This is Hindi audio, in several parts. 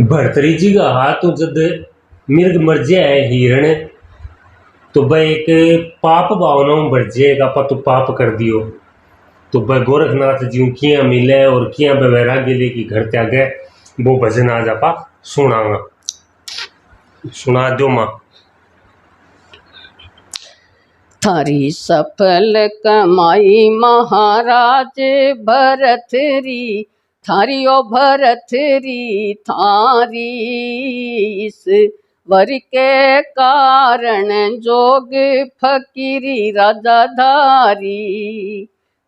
भर्तरी जी का हाथ तो जद मिर्ग मर जाए हिरण तो वह एक पाप भावना में भर जाएगा पर तो पाप कर दियो तो वह गोरखनाथ जी किया मिले और किया वह वैराग्य ले की घर त्यागे वो भजन आज आपा सुनागा सुना दो माँ। थारी सफल कमाई महाराज भरतरी थारी ओ भरतरी थारी इस वर के कारण जोग फकीरी राजाधारी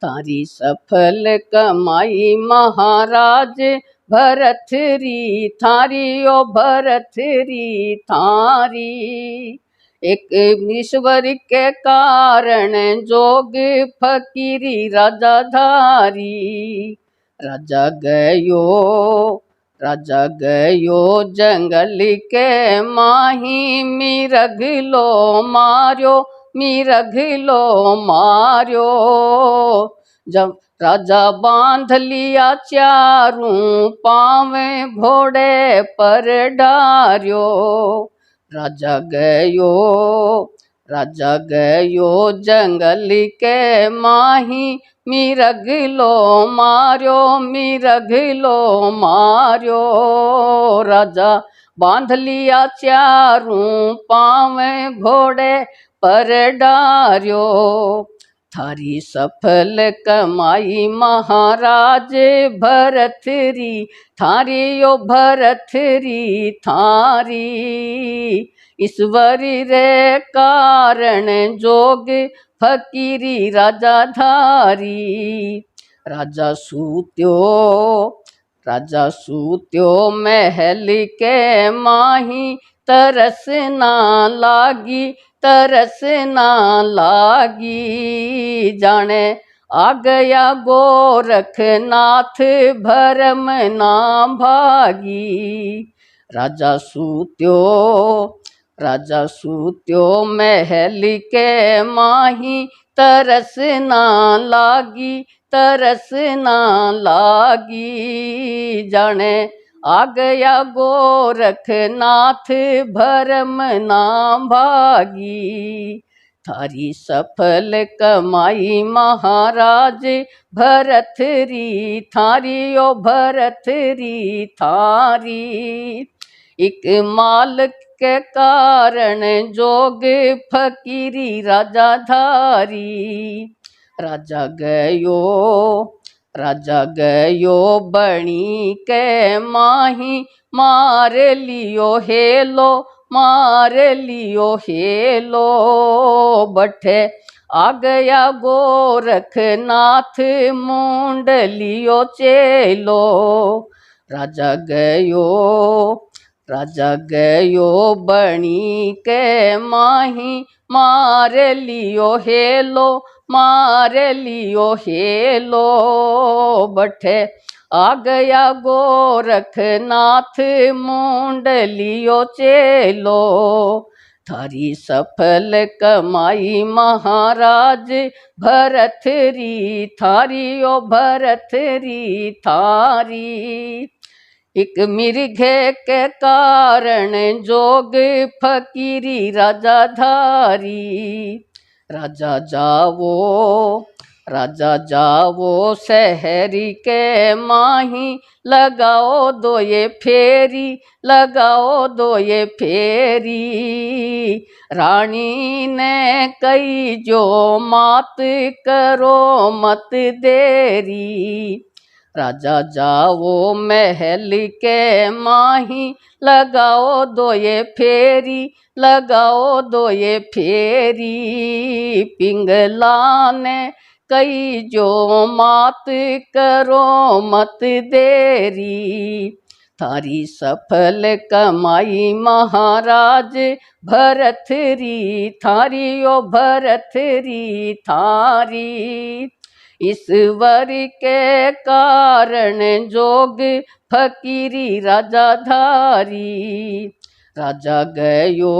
थारी सफल कमाई महाराज भरतरी थारी ओ भरतरी थारी एक ईश्वर के कारण जोग फकीरी राजाधारी राजा गयो जंगल के माही मिरग लो मार्यो जब राजा बांध लिया चारों पावे घोड़े पर डार्यो राजा गयो जंगल के माही मिरग लो मार्यो राजा बांध लिया चारों पावे घोड़े पर डार्यो थारी सफल कमाई महाराज भरतरी थारी ओ भरतरी थारी ईश्वर रे कारण जोग फकीरी राजाधारी राजा सूत्यो महल के माही तरस ना लागी जाने आ गया गोरखनाथ भरम ना भागी राजा सूत्यो महल के माही तरस ना लागी जाने आ गया गोरखनाथ भरम ना भागी थारी सफल कमाई महाराज भरतरी थारी ओ भरतरी थारी एक मालक के कारण जोग फकीरी राजाधारी राजा गयो बणी के माही मार लियो हेलो बठे आ गया गोरखनाथ मुंड लियो चेलो राजा गयो बणी के माही मार लियो हेलो बठे आ गया गोरखनाथ मुंड लियो चेलो थारी सफल कमाई महाराज भरतरी थारी ओ भरतरी थारी एक मिर्घे के कारण जोग फकीरी राजाधारी राजा जावो शहरी के माही लगाओ दो ये फेरी रानी ने कही जो मात करो मत देरी राजा जाओ महल के माही लगाओ दो ये फेरी पिंगला ने कई जो मात करो मत देरी थारी सफल कमाई महाराज भरतरी थारी ओ भरतरी थारी ईश्वर के कारण जोग फकीरी राजाधारी राजा गयो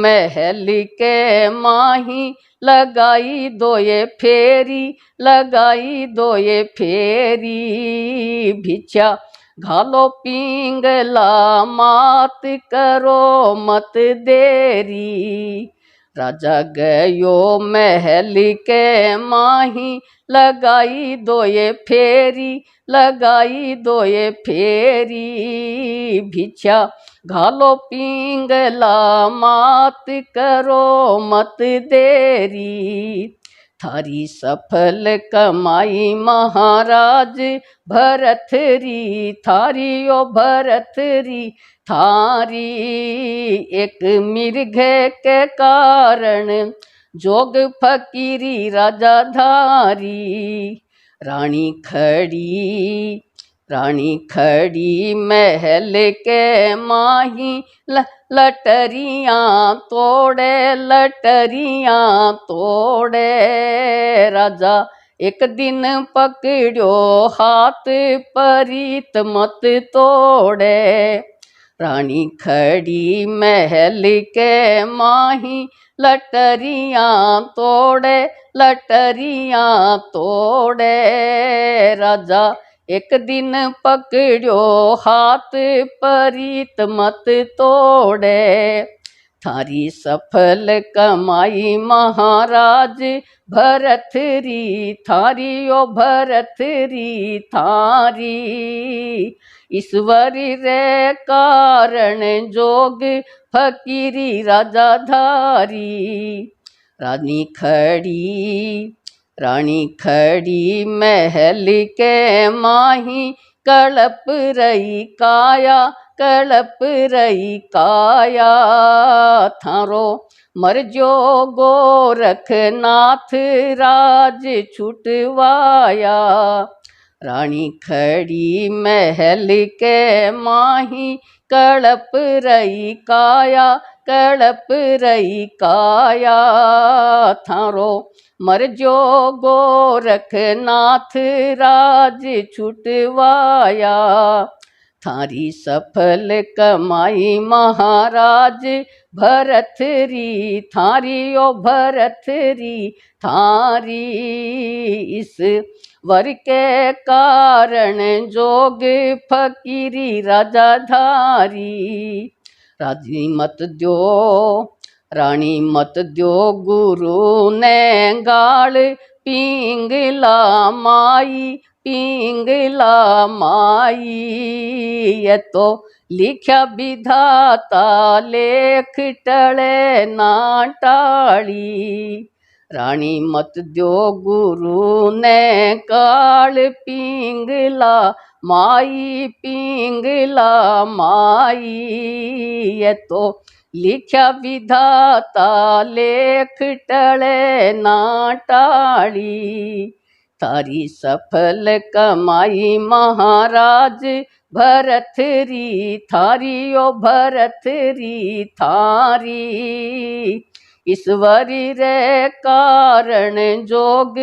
महल के माही लगाई दो ये फेरी भिक्षा घालो पिंगला मात करो मत देरी। राजा गयो महल के माही लगाई दो ये फेरी, लगाई दो ये फेरी। भिक्षा घालो पिंगला मात करो मत देरी। थारी सफल कमाई महाराज भरथरी, थारी ओ भरथरी थारी। एक मिर्घ के कारण जोग फकीरी राजा धारी। रानी खड़ी, रानी खड़ी महल के माही लटरियां तोड़े, लटरियां तोड़े। राजा एक दिन पकड़ो हाथ परीत मत तोड़े। रानी खड़ी महल के माही लटरियां तोड़े, लटरियां तोड़े। राजा एक दिन पकड़ो हाथ परीत मत तोड़े। थारी सफल कमाई महाराज भरथरी, थारी ओ भरथरी थारी। ईश्वर रे कारण जोग फकीरी राजा धारी। रानी खड़ी, रानी खड़ी महल के माही कलप रही काया, कलप रही काया। थारो मरजो गोरखनाथ राज छुटवाया। रानी खड़ी महल के माही कलप रही काया, कलप रही काया। थारो मरजो गोरखनाथ राज छुटवाया। थारी सफल कमाई महाराज भरथरी, थारी ओ भरथरी थारी। इस वर के कारण जोग फकीरी राजा धारी। रानी मत दो, रानी मत दो गुरु ने गाल, पिंगला माई, पिंगला माई। ये तो लिख्या विधाता लेख टले ना टाली। रानी मत दो गुरु ने काल, पिंगला माई, पिंगला माई। ये तो लिख्या विधाता लेख टले ना टाली। थारी सफल कमाई महाराज भरथरी, थारी ओ भरथरी थारी। ईश्वरी रे कारण जोग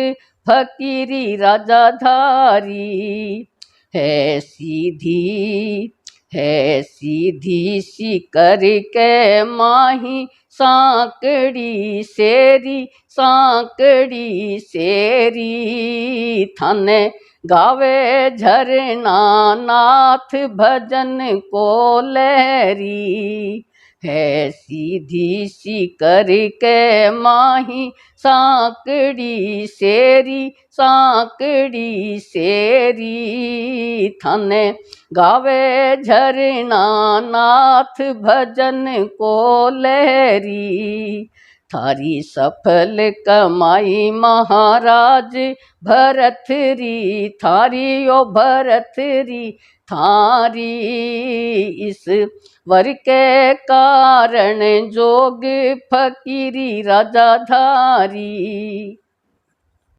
फकीरी राजा धारी। है सीधी, है सीधी सी करके माही सांकड़ी सेरी, सांकड़ी सेरी। थाने गावे झरना नाथ भजन को लहरी। है सीधी सी करके माही सांकड़ी सेरी, सांकड़ी सेरी। थाने गावे झरना नाथ भजन को लहरी। थारी सफल कमाई महाराज भरथरी, थारी ओ भरथरी थारी। इस वर के कारण जोग फकीरी राजा धारी।